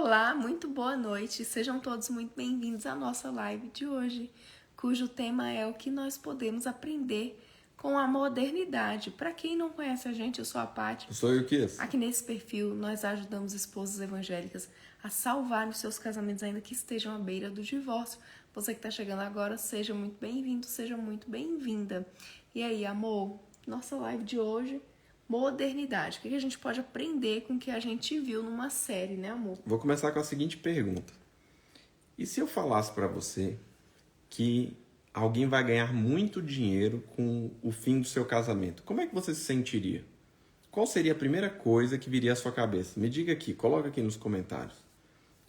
Olá, muito boa noite. Sejam todos muito bem-vindos à nossa live de hoje, cujo tema é o que nós podemos aprender com a modernidade. Para quem não conhece a gente, eu sou a Paty. Eu sou o Ilquias. Aqui nesse perfil, nós ajudamos esposas evangélicas a salvar os seus casamentos, ainda que estejam à beira do divórcio. Você que está chegando agora, seja muito bem-vindo, seja muito bem-vinda. E aí, amor, nossa live de hoje, modernidade. O que a gente pode aprender com o que a gente viu numa série, né, amor? Vou começar com a seguinte pergunta. E se eu falasse para você que alguém vai ganhar muito dinheiro com o fim do seu casamento? Como é que você se sentiria? Qual seria a primeira coisa que viria à sua cabeça? Me diga aqui, coloca aqui nos comentários.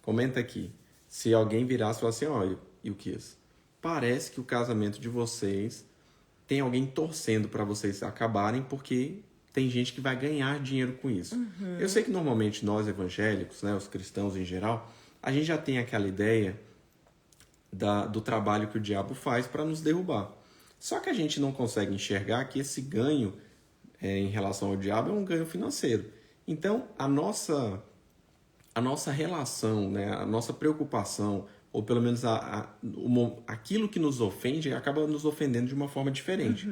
Comenta aqui. Se alguém virasse e falasse assim, olha, Ilquias, parece que o casamento de vocês tem alguém torcendo para vocês acabarem porque tem gente que vai ganhar dinheiro com isso. Eu sei que normalmente nós evangélicos, né, os cristãos em geral, a gente já tem aquela ideia do trabalho que o diabo faz para nos derrubar. Só que a gente não consegue enxergar que esse ganho em relação ao diabo é um ganho financeiro. Então, a nossa relação, né, a nossa preocupação, ou pelo menos aquilo que nos ofende, acaba nos ofendendo de uma forma diferente.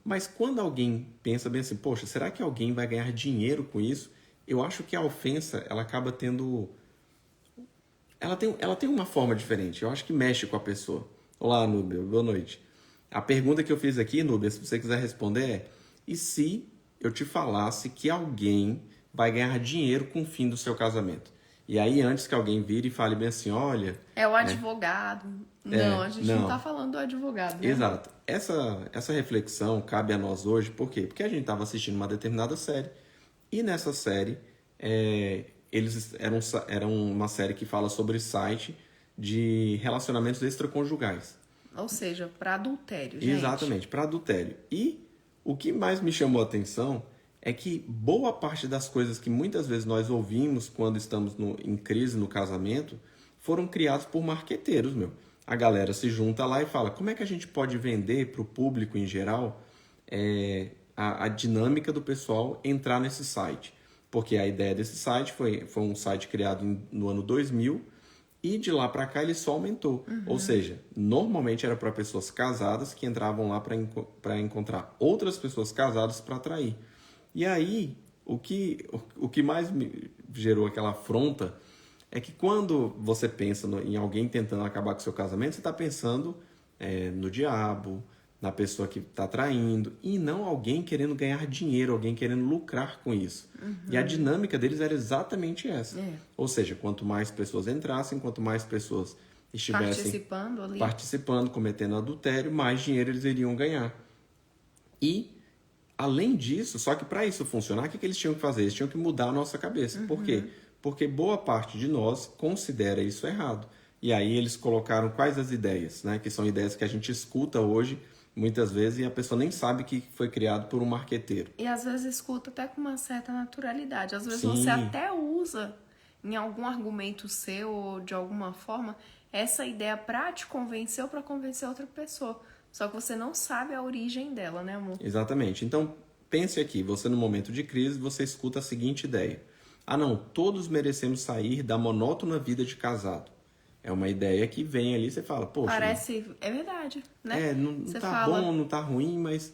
Mas quando alguém pensa bem assim, poxa, será que alguém vai ganhar dinheiro com isso? Eu acho que a ofensa, ela acaba tendo... Ela tem uma forma diferente. Eu acho que mexe com a pessoa. Olá, Núbia. Boa noite. A pergunta que eu fiz aqui, Núbia, se você quiser responder é: e se eu te falasse que alguém vai ganhar dinheiro com o fim do seu casamento? E aí, antes que alguém vire e fale bem assim, olha... É o advogado. Não, a gente não tá falando do advogado, né? Exato. Essa reflexão cabe a nós hoje, por quê? Porque a gente estava assistindo uma determinada série, e nessa série, era uma série que fala sobre site de relacionamentos extraconjugais. Ou seja, para adultério, gente. Exatamente, para adultério. E o que mais me chamou a atenção é que boa parte das coisas que muitas vezes nós ouvimos quando estamos em crise no casamento foram criadas por marqueteiros, meu. A galera se junta lá e fala, como é que a gente pode vender para o público em geral a dinâmica do pessoal entrar nesse site? Porque a ideia desse site foi um site criado no ano 2000 e de lá para cá ele só aumentou. Ou seja, normalmente era para pessoas casadas que entravam lá para encontrar outras pessoas casadas para atrair. E aí, o que mais me gerou aquela afronta é que quando você pensa em alguém tentando acabar com o seu casamento, você está pensando no diabo, na pessoa que está traindo, e não alguém querendo ganhar dinheiro, alguém querendo lucrar com isso. E a dinâmica deles era exatamente essa. Ou seja, quanto mais pessoas entrassem, quanto mais pessoas estivessem participando, cometendo adultério, mais dinheiro eles iriam ganhar. E, além disso, só que para isso funcionar, o que eles tinham que fazer? Eles tinham que mudar a nossa cabeça. Por quê? Porque boa parte de nós considera isso errado. E aí eles colocaram quais as ideias, né? Que são ideias que a gente escuta hoje, muitas vezes, e a pessoa nem sabe que foi criado por um marqueteiro. E às vezes escuta até com uma certa naturalidade. Às vezes Sim. você até usa em algum argumento seu ou de alguma forma essa ideia para te convencer ou para convencer outra pessoa. Só que você não sabe a origem dela, né, amor? Exatamente. Então, pense aqui, você no momento de crise, você escuta a seguinte ideia. Ah, não, todos merecemos sair da monótona vida de casado. É uma ideia que vem ali, você fala, poxa... Parece... É verdade, né? Não você tá fala... bom, não tá ruim, mas...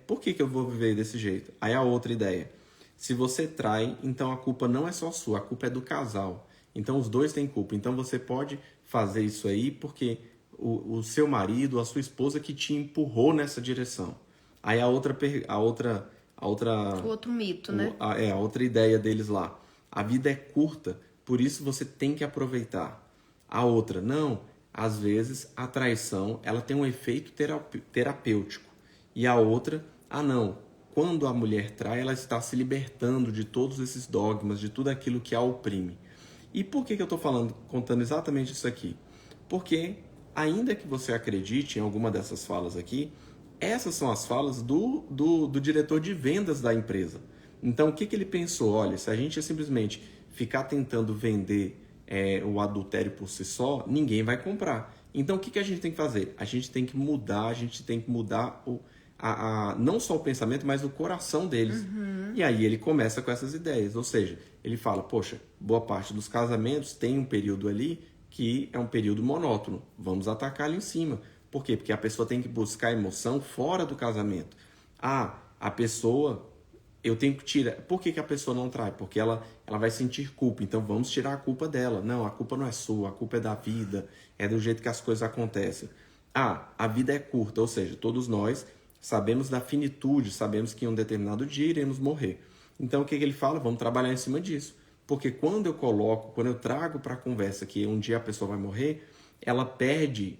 por que eu vou viver desse jeito? Aí a outra ideia. Se você trai, então a culpa não é só sua, a culpa é do casal. Então os dois têm culpa. Então você pode fazer isso aí porque o seu marido, a sua esposa que te empurrou nessa direção. Aí o outro mito, né? A outra ideia deles lá. A vida é curta, por isso você tem que aproveitar. A outra, não. Às vezes a traição ela tem um efeito terapêutico. E a outra, não. Quando a mulher trai, ela está se libertando de todos esses dogmas, de tudo aquilo que a oprime. E por que eu estou contando exatamente isso aqui? Porque, ainda que você acredite em alguma dessas falas aqui, essas são as falas do diretor de vendas da empresa. Então, o que ele pensou? Olha, se a gente simplesmente ficar tentando vender o adultério por si só, ninguém vai comprar. Então, o que a gente tem que fazer? A gente tem que mudar não só o pensamento, mas o coração deles. E aí ele começa com essas ideias. Ou seja, ele fala, poxa, boa parte dos casamentos tem um período ali que é um período monótono. Vamos atacar ali em cima. Por quê? Porque a pessoa tem que buscar emoção fora do casamento. A pessoa, eu tenho que tirar. Por que a pessoa não trai? Porque ela vai sentir culpa. Então vamos tirar a culpa dela. Não, a culpa não é sua, a culpa é da vida, é do jeito que as coisas acontecem. A vida é curta, ou seja, todos nós sabemos da finitude, sabemos que em um determinado dia iremos morrer. Então o que ele fala? Vamos trabalhar em cima disso. Porque quando eu trago para a conversa que um dia a pessoa vai morrer, ela perde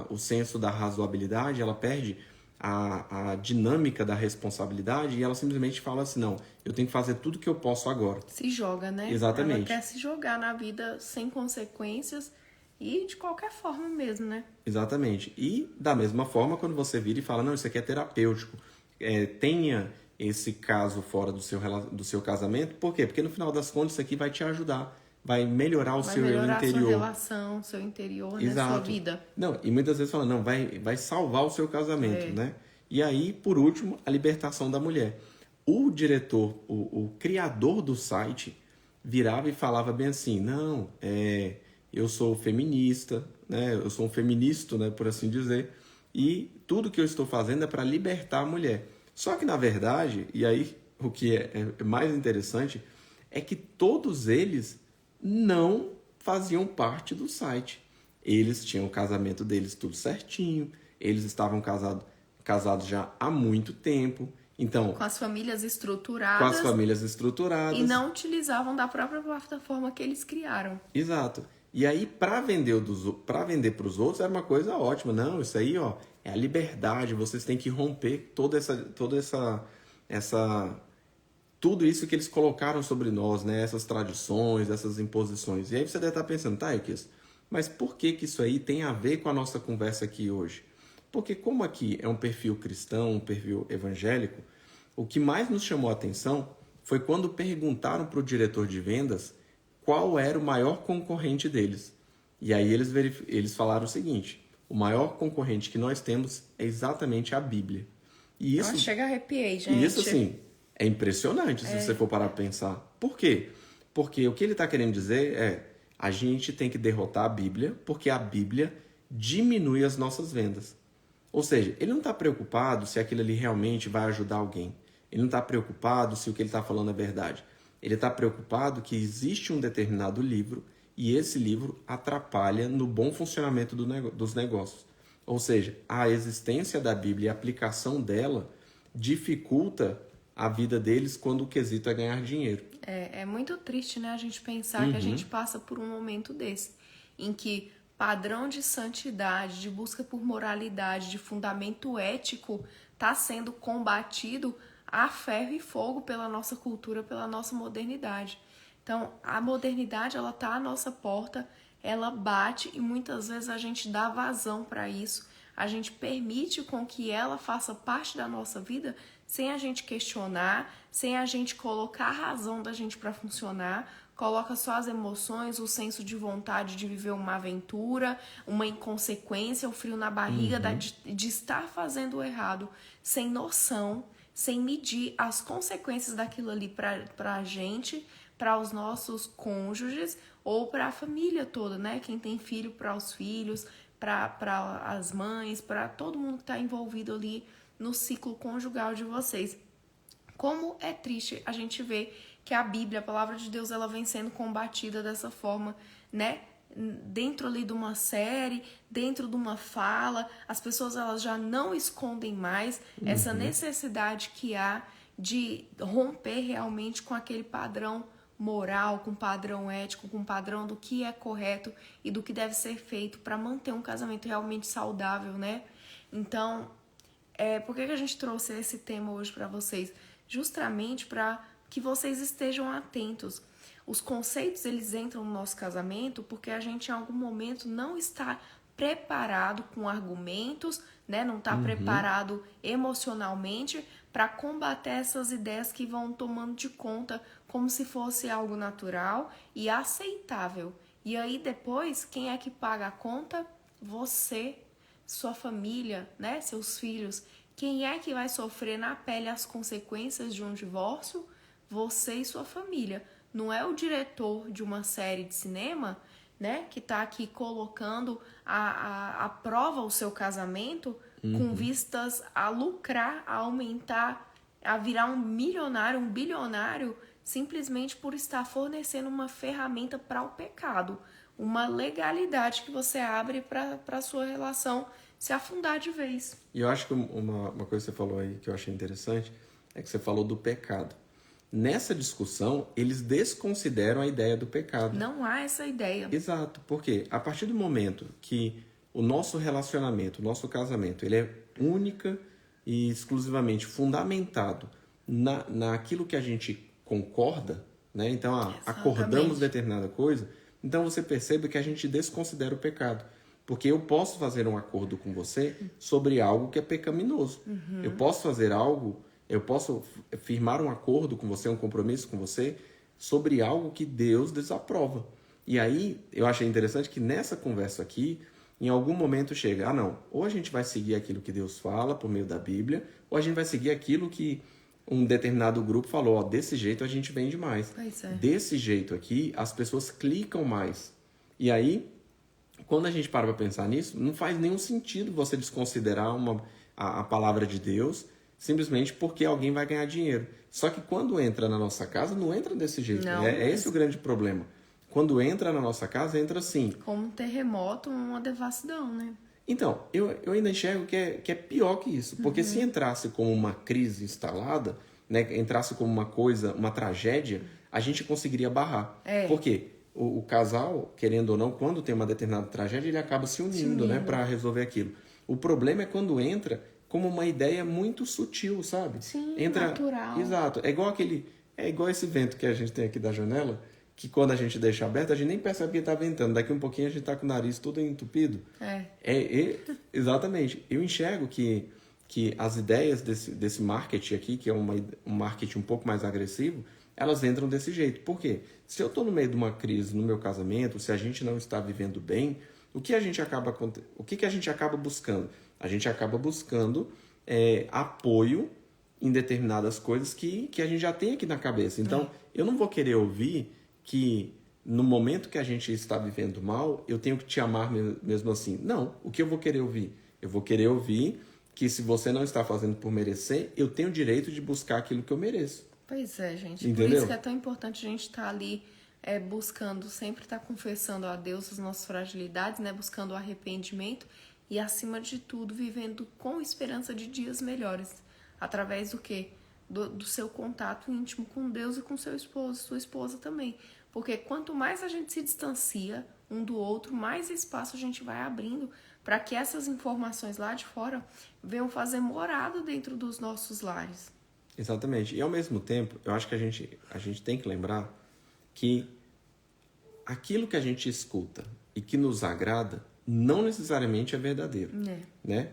o senso da razoabilidade, ela perde a dinâmica da responsabilidade e ela simplesmente fala assim, não, eu tenho que fazer tudo que eu posso agora. Se joga, né? Exatamente. Ela quer se jogar na vida sem consequências e de qualquer forma mesmo, né? Exatamente. E da mesma forma, quando você vira e fala, não, isso aqui é terapêutico, tenha esse caso fora do seu casamento, por quê? Porque no final das contas isso aqui vai te ajudar, vai melhorar o seu eu interior. Vai melhorar a sua relação, seu interior, né? Sua vida. Não, e muitas vezes fala, não, vai salvar o seu casamento, né? E aí, por último, a libertação da mulher. O diretor, o criador do site, virava e falava bem assim, não, eu sou feminista, né? Eu sou um feminista, né? Por assim dizer, e tudo que eu estou fazendo é para libertar a mulher. Só que, na verdade, e aí o que é mais interessante, é que todos eles não faziam parte do site. Eles tinham o casamento deles tudo certinho, eles estavam casados já há muito tempo. Então, com as famílias estruturadas. Com as famílias estruturadas. E não utilizavam da própria plataforma que eles criaram. Exato. E aí, para vender para os outros, era uma coisa ótima. Não, isso aí, ó, é a liberdade. Vocês têm que romper tudo isso que eles colocaram sobre nós, né? Essas tradições, essas imposições. E aí você deve estar pensando, tá, Eukis, mas por que isso aí tem a ver com a nossa conversa aqui hoje? Porque como aqui é um perfil cristão, um perfil evangélico, o que mais nos chamou a atenção foi quando perguntaram para o diretor de vendas qual era o maior concorrente deles. E aí eles falaram o seguinte, o maior concorrente que nós temos é exatamente a Bíblia. E isso, chega a arrepiei, gente. E isso, assim, é impressionante se você for parar para pensar. Por quê? Porque o que ele está querendo dizer é a gente tem que derrotar a Bíblia porque a Bíblia diminui as nossas vendas. Ou seja, ele não está preocupado se aquilo ali realmente vai ajudar alguém. Ele não está preocupado se o que ele está falando é verdade. Ele está preocupado que existe um determinado livro e esse livro atrapalha no bom funcionamento dos negócios. Ou seja, a existência da Bíblia e a aplicação dela dificulta a vida deles quando o quesito é ganhar dinheiro. É muito triste, né, a gente pensar que a gente passa por um momento desse, em que padrão de santidade, de busca por moralidade, de fundamento ético está sendo combatido a ferro e fogo pela nossa cultura, pela nossa modernidade. Então, a modernidade, ela tá à nossa porta, ela bate e muitas vezes a gente dá vazão para isso, a gente permite com que ela faça parte da nossa vida sem a gente questionar, sem a gente colocar a razão da gente para funcionar, coloca só as emoções, o senso de vontade de viver uma aventura, uma inconsequência, o frio na barriga de estar fazendo o errado, sem noção, sem medir as consequências daquilo ali para a gente, para os nossos cônjuges ou para a família toda, né? Quem tem filho, para os filhos, para as mães, para todo mundo que está envolvido ali no ciclo conjugal de vocês. Como é triste a gente ver que a Bíblia, a palavra de Deus, ela vem sendo combatida dessa forma, né? Dentro ali de uma série, dentro de uma fala, as pessoas elas já não escondem mais essa necessidade que há de romper realmente com aquele padrão moral, com padrão ético, com padrão do que é correto e do que deve ser feito para manter um casamento realmente saudável, né? Então, por que a gente trouxe esse tema hoje para vocês? Justamente para que vocês estejam atentos. Os conceitos, eles entram no nosso casamento porque a gente, em algum momento, não está preparado com argumentos, né? Não está preparado emocionalmente para combater essas ideias que vão tomando de conta como se fosse algo natural e aceitável. E aí, depois, quem é que paga a conta? Você, sua família, né? Seus filhos, quem é que vai sofrer na pele as consequências de um divórcio? Você e sua família. Não é o diretor de uma série de cinema, né, que tá aqui colocando a prova o seu casamento com vistas a lucrar, a aumentar, a virar um milionário, um bilionário, simplesmente por estar fornecendo uma ferramenta para o pecado, uma legalidade que você abre para a sua relação se afundar de vez. E eu acho que uma coisa que você falou aí que eu achei interessante é que você falou do pecado. Nessa discussão, eles desconsideram a ideia do pecado. Não há essa ideia. Exato, porque a partir do momento que o nosso relacionamento, o nosso casamento, ele é única e exclusivamente fundamentado naquilo que a gente concorda, né? Então, acordamos determinada coisa, então você percebe que a gente desconsidera o pecado. Porque eu posso fazer um acordo com você sobre algo que é pecaminoso. Eu posso fazer algo, eu posso firmar um acordo com você, um compromisso com você sobre algo que Deus desaprova. E aí, eu achei interessante que nessa conversa aqui, em algum momento chega, não, ou a gente vai seguir aquilo que Deus fala por meio da Bíblia, ou a gente vai seguir aquilo que um determinado grupo falou, ó, desse jeito a gente vende mais. Pois é. Desse jeito aqui, as pessoas clicam mais. E aí, quando a gente para pensar nisso, não faz nenhum sentido você desconsiderar a palavra de Deus simplesmente porque alguém vai ganhar dinheiro. Só que quando entra na nossa casa, não entra desse jeito. Não, é esse o grande problema. Quando entra na nossa casa, entra assim. Como um terremoto, uma devassidão, né? Então, eu ainda enxergo que é pior que isso. Porque se entrasse como uma crise instalada, né, entrasse como uma coisa, uma tragédia, a gente conseguiria barrar. Por quê? O casal, querendo ou não, quando tem uma determinada tragédia, ele acaba se unindo, né, para resolver aquilo. O problema é quando entra como uma ideia muito sutil, sabe? Sim, entra, natural. Exato. É igual esse vento que a gente tem aqui da janela, que quando a gente deixa aberto, a gente nem percebe que está ventando. Daqui um pouquinho a gente está com o nariz todo entupido. Exatamente. Eu enxergo que as ideias desse marketing aqui, que é um marketing um pouco mais agressivo, elas entram desse jeito. Por quê? Se eu estou no meio de uma crise no meu casamento, se a gente não está vivendo bem, o que a gente acaba buscando? A gente acaba buscando apoio em determinadas coisas que a gente já tem aqui na cabeça. Então, eu não vou querer ouvir que no momento que a gente está vivendo mal, eu tenho que te amar mesmo assim. Não, o que eu vou querer ouvir? Eu vou querer ouvir que se você não está fazendo por merecer, eu tenho o direito de buscar aquilo que eu mereço. Pois é, gente. Entendeu? Por isso que é tão importante a gente estar ali buscando, sempre estar confessando a Deus as nossas fragilidades, né? Buscando o arrependimento e, acima de tudo, vivendo com esperança de dias melhores. Através do quê? Do seu contato íntimo com Deus e com seu esposo, sua esposa também. Porque quanto mais a gente se distancia um do outro, mais espaço a gente vai abrindo para que essas informações lá de fora venham fazer morada dentro dos nossos lares. Exatamente. E ao mesmo tempo, eu acho que a gente tem que lembrar que aquilo que a gente escuta e que nos agrada não necessariamente é verdadeiro. Né?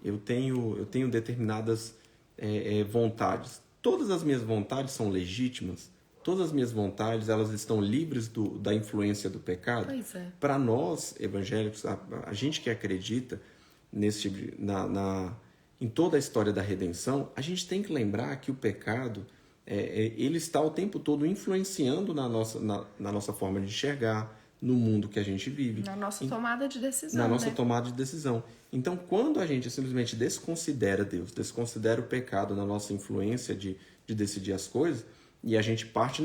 Eu tenho determinadas vontades. Todas as minhas vontades são legítimas. Todas as minhas vontades, elas estão livres da influência do pecado. Pois é. Para nós, evangélicos, a gente que acredita nesse tipo em toda a história da redenção, a gente tem que lembrar que o pecado, ele está o tempo todo influenciando na nossa forma de enxergar, no mundo que a gente vive. Na nossa tomada de decisão. Na nossa tomada de decisão. Então, quando a gente simplesmente desconsidera Deus, desconsidera o pecado na nossa influência de decidir as coisas, e a gente parte,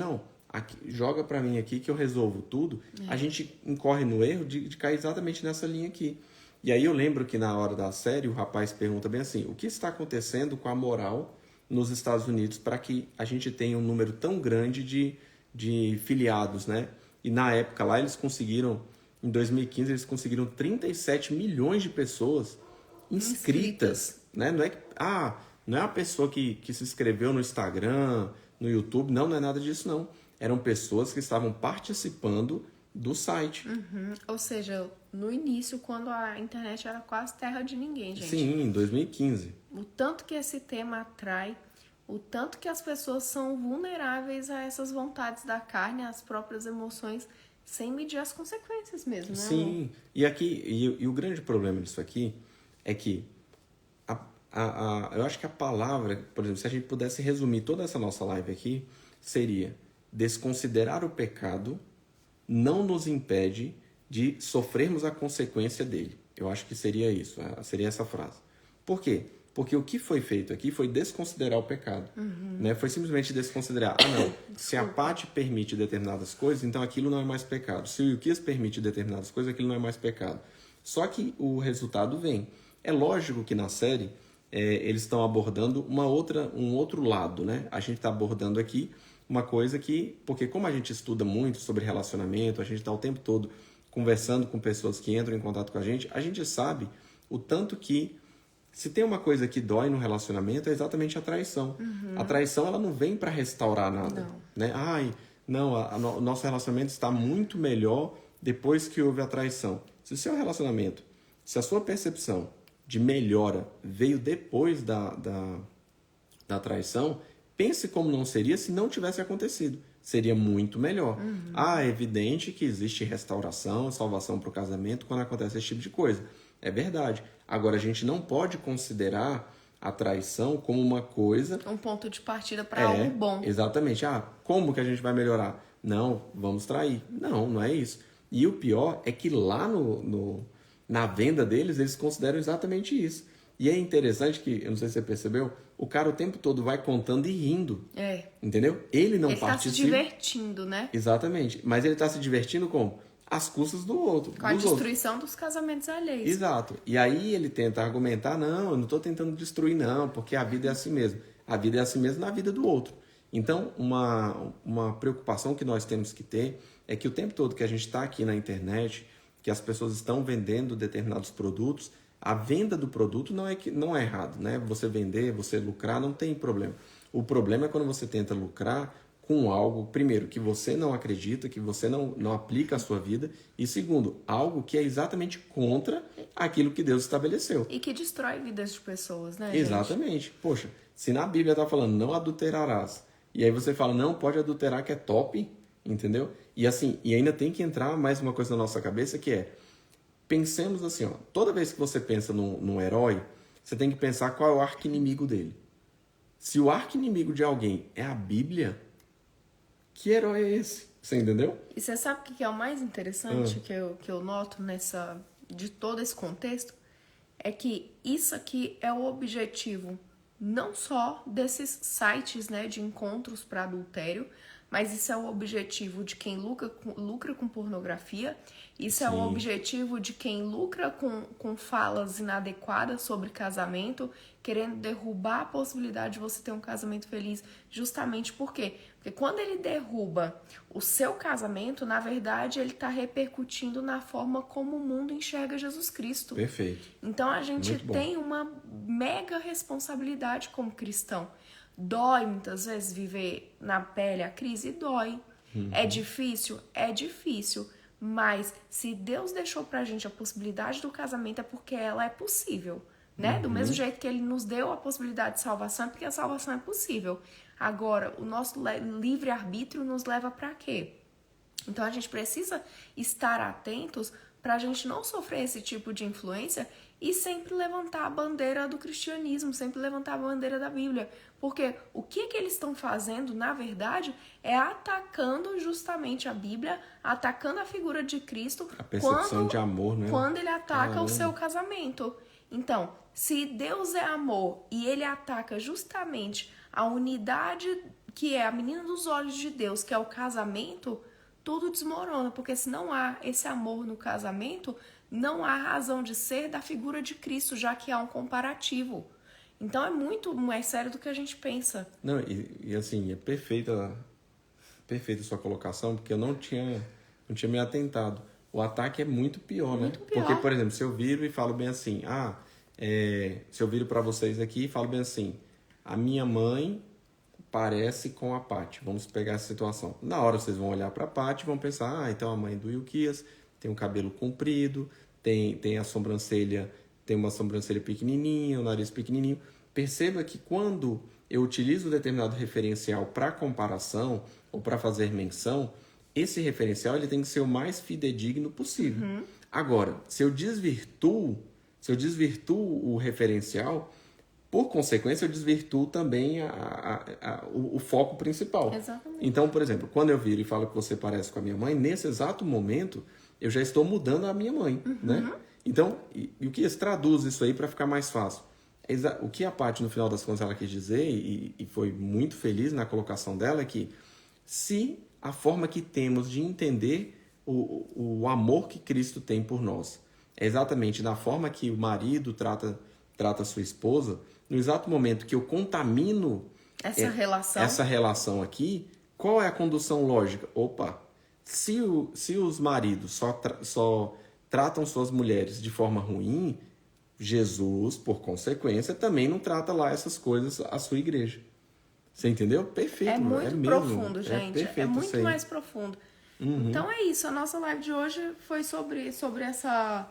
joga para mim aqui que eu resolvo tudo, a gente incorre no erro de cair exatamente nessa linha aqui. E aí eu lembro que na hora da série o rapaz pergunta bem assim, o que está acontecendo com a moral nos Estados Unidos para que a gente tenha um número tão grande de filiados, né? E na época lá eles conseguiram, em 2015, eles conseguiram 37 milhões de pessoas inscritas. Né? Não é a pessoa que se inscreveu no Instagram, no YouTube, não é nada disso não. Eram pessoas que estavam participando do site. Ou seja, no início, quando a internet era quase terra de ninguém, gente. Sim, em 2015. O tanto que esse tema atrai, o tanto que as pessoas são vulneráveis a essas vontades da carne, às próprias emoções, sem medir as consequências mesmo, né? Sim, e o grande problema disso aqui é que eu acho que a palavra, por exemplo, se a gente pudesse resumir toda essa nossa live aqui, seria: desconsiderar o pecado não nos impede de sofrermos a consequência dele. Eu acho que seria isso, seria essa frase. Por quê? Porque o que foi feito aqui foi desconsiderar o pecado. Né? Foi simplesmente desconsiderar. Não, se a Paty permite determinadas coisas, então aquilo não é mais pecado. Se o Ilquias permite determinadas coisas, aquilo não é mais pecado. Só que o resultado vem. É lógico que na série eles estão abordando um outro lado. Né? A gente está abordando aqui uma coisa que, porque como a gente estuda muito sobre relacionamento, a gente está o tempo todo conversando com pessoas que entram em contato com a gente sabe o tanto que se tem uma coisa que dói no relacionamento é exatamente a traição. A traição ela não vem para restaurar nada. Não. Né? O nosso relacionamento está muito melhor depois que houve a traição. Se o seu relacionamento, se a sua percepção de melhora veio depois da traição, pense como não seria se não tivesse acontecido. Seria muito melhor. É evidente que existe restauração, salvação para o casamento quando acontece esse tipo de coisa. É verdade. Agora, a gente não pode considerar a traição como uma coisa... um ponto de partida para algo bom. Exatamente. Como que a gente vai melhorar? Não, vamos trair. Não é isso. E o pior é que lá na venda deles, eles consideram exatamente isso. E é interessante que, eu não sei se você percebeu, o cara o tempo todo vai contando e rindo. Entendeu? Ele não participa. Ele está se divertindo, né? Exatamente. Mas ele está se divertindo como? Às custas do outro. Com a destruição dos casamentos alheios. Exato. E aí ele tenta argumentar, não, eu não estou tentando destruir não, porque a vida é assim mesmo. A vida é assim mesmo na vida do outro. Então, uma preocupação que nós temos que ter é que o tempo todo que a gente está aqui na internet, que as pessoas estão vendendo determinados produtos, a venda do produto não é errado, né? Você vender, você lucrar, não tem problema. O problema é quando você tenta lucrar com algo, primeiro, que você não acredita, que você não aplica à sua vida, e segundo, algo que é exatamente contra aquilo que Deus estabeleceu. E que destrói vidas de pessoas, né, Exatamente. gente? Poxa, se na Bíblia está falando não adulterarás, e aí você fala, não, pode adulterar, que é top, entendeu? E assim, e ainda tem que entrar mais uma coisa na nossa cabeça, que é, pensemos assim, toda vez que você pensa num herói, você tem que pensar qual é o arqui-inimigo dele. Se o arqui-inimigo de alguém é a Bíblia, que herói é esse? Você entendeu? E você sabe o que é o mais interessante que eu noto de todo esse contexto? É que isso aqui é o objetivo não só desses sites, né, de encontros para adultério, mas isso é o objetivo de quem lucra com pornografia, isso é o objetivo de quem lucra com falas inadequadas sobre casamento, querendo derrubar a possibilidade de você ter um casamento feliz, justamente por quê? Porque quando ele derruba o seu casamento, na verdade, ele está repercutindo na forma como o mundo enxerga Jesus Cristo. Perfeito. Então, a gente tem uma mega responsabilidade como cristão. Dói muitas vezes viver na pele a crise? Dói. É difícil? É difícil. Mas se Deus deixou pra gente a possibilidade do casamento é porque ela é possível, né? Do mesmo jeito que Ele nos deu a possibilidade de salvação é porque a salvação é possível. Agora, o nosso livre-arbítrio nos leva pra quê? Então a gente precisa estar atentos para a gente não sofrer esse tipo de influência e sempre levantar a bandeira do cristianismo, sempre levantar a bandeira da Bíblia. Porque o que eles estão fazendo, na verdade, é atacando justamente a Bíblia, atacando a figura de Cristo. A percepção de amor, né? Quando ele ataca o seu casamento. Então, se Deus é amor e ele ataca justamente a unidade que é a menina dos olhos de Deus, que é o casamento, tudo desmorona, porque se não há esse amor no casamento, não há razão de ser da figura de Cristo, já que há um comparativo. Então é muito mais sério do que a gente pensa. Não, e assim, é perfeita a sua colocação, porque eu não tinha me atentado. O ataque é muito pior, muito né? Pior. Porque, por exemplo, se eu viro e falo bem assim, se eu viro para vocês aqui e falo bem assim, a minha mãe parece com a Paty. Vamos pegar essa situação. Na hora vocês vão olhar para a Paty e vão pensar, então a mãe do Ilquias tem um cabelo comprido, tem a sobrancelha, tem uma sobrancelha pequenininha, o nariz pequenininho. Perceba que quando eu utilizo um determinado referencial para comparação ou para fazer menção, esse referencial ele tem que ser o mais fidedigno possível. Agora, se eu desvirtuo o referencial, Por consequência, eu desvirtuo também o foco principal. Exatamente. Então, por exemplo, quando eu viro e falo que você parece com a minha mãe, nesse exato momento, eu já estou mudando a minha mãe, né? Então, e o que traduz isso aí para ficar mais fácil? O que a Paty, no final das contas, ela quis dizer, e foi muito feliz na colocação dela, é que se a forma que temos de entender o amor que Cristo tem por nós é exatamente na forma que o marido trata a sua esposa, no exato momento que eu contamino essa relação aqui, qual é a condução lógica? Opa, se os maridos só tratam suas mulheres de forma ruim, Jesus, por consequência, também não trata lá essas coisas à sua igreja. Você entendeu? Perfeito. É muito profundo, gente. É muito mais profundo. Então é isso. A nossa live de hoje foi sobre essa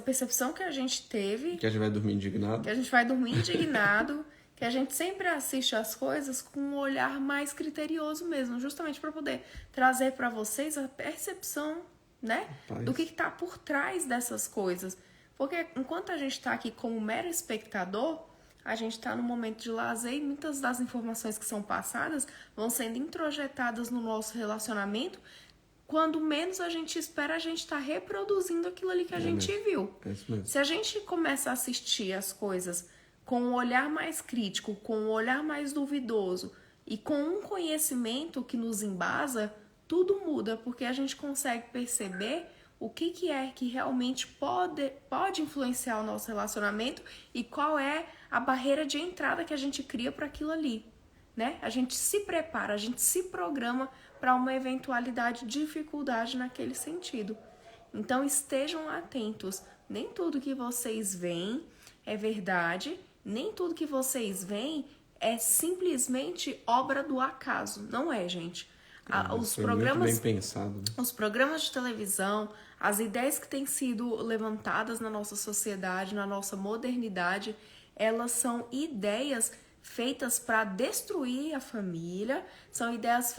percepção que a gente teve. Que a gente vai dormir indignado. Que a gente vai dormir indignado. Que a gente sempre assiste as coisas com um olhar mais criterioso mesmo. Justamente para poder trazer para vocês a percepção, né? Do que está por trás dessas coisas. Porque enquanto a gente está aqui como mero espectador, a gente está no momento de lazer e muitas das informações que são passadas vão sendo introjetadas no nosso relacionamento. Quando menos a gente espera, a gente está reproduzindo aquilo ali que a gente viu. É isso mesmo. Se a gente começa a assistir as coisas com um olhar mais crítico, com um olhar mais duvidoso e com um conhecimento que nos embasa, tudo muda, porque a gente consegue perceber o que é que realmente pode influenciar o nosso relacionamento e qual é a barreira de entrada que a gente cria para aquilo ali, né? A gente se prepara, a gente se programa para uma eventualidade, dificuldade naquele sentido. Então estejam atentos. Nem tudo que vocês veem é verdade, nem tudo que vocês veem é simplesmente obra do acaso. Não é, gente. Os programas, muito bem pensado, né? Os programas de televisão, as ideias que têm sido levantadas na nossa sociedade, na nossa modernidade, elas são ideias feitas para destruir a família, são ideias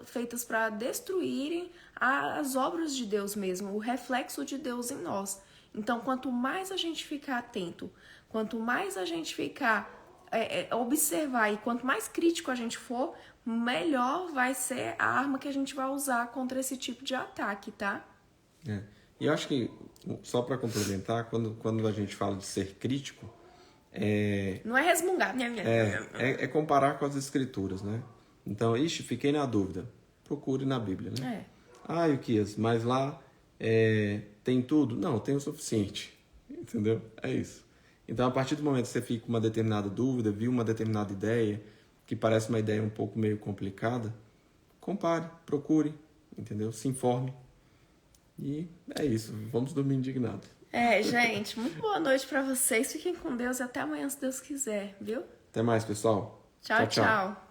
feitas para destruírem as obras de Deus mesmo, o reflexo de Deus em nós. Então, quanto mais a gente ficar atento, quanto mais a gente ficar observar e quanto mais crítico a gente for, melhor vai ser a arma que a gente vai usar contra esse tipo de ataque, tá? E eu acho que, só para complementar, quando a gente fala de ser crítico, não é resmungar. É comparar com as escrituras, né? Então, fiquei na dúvida. Procure na Bíblia, né? Ilquias, mas lá tem tudo? Não, tem o suficiente. Entendeu? É isso. Então, a partir do momento que você fica com uma determinada dúvida, viu uma determinada ideia, que parece uma ideia um pouco meio complicada, compare, procure, entendeu? Se informe. E é isso. Vamos dormir indignados. Gente, muito boa noite pra vocês. Fiquem com Deus e até amanhã, se Deus quiser, viu? Até mais, pessoal. Tchau.